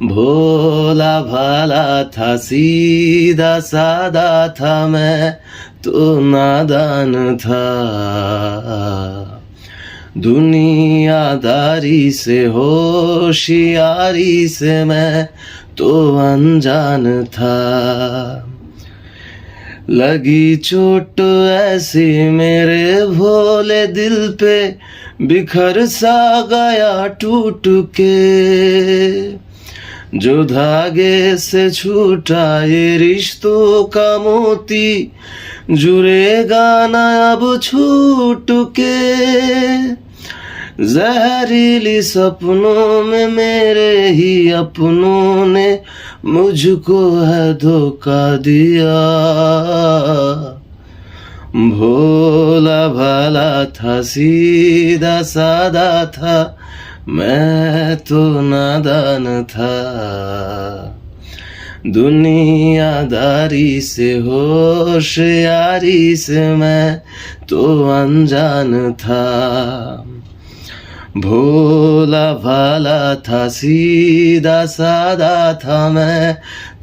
भोला भाला था, सीधा सादा था, मैं तो नादान था। दुनियादारी से होशियारी से मैं तो अनजान था। लगी चोट ऐसी मेरे भोले दिल पे, बिखर सा गया टूट के। जो धागे से छूटा ये रिश्तों का मोती, जुड़ेगा ना अब छूट के। जहरीली सपनों में मेरे ही अपनों ने मुझको है धोखा दिया। भोला भाला था, सीधा सादा था, मैं तो नादान था। दुनियादारी से होशियारी से मैं तो अनजान था। भोला भाला था, सीधा सादा था, मैं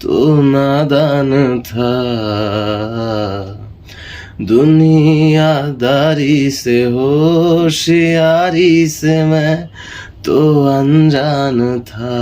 तो नादान था। दुनियादारी से होशियारी से मैं तो अनजान था।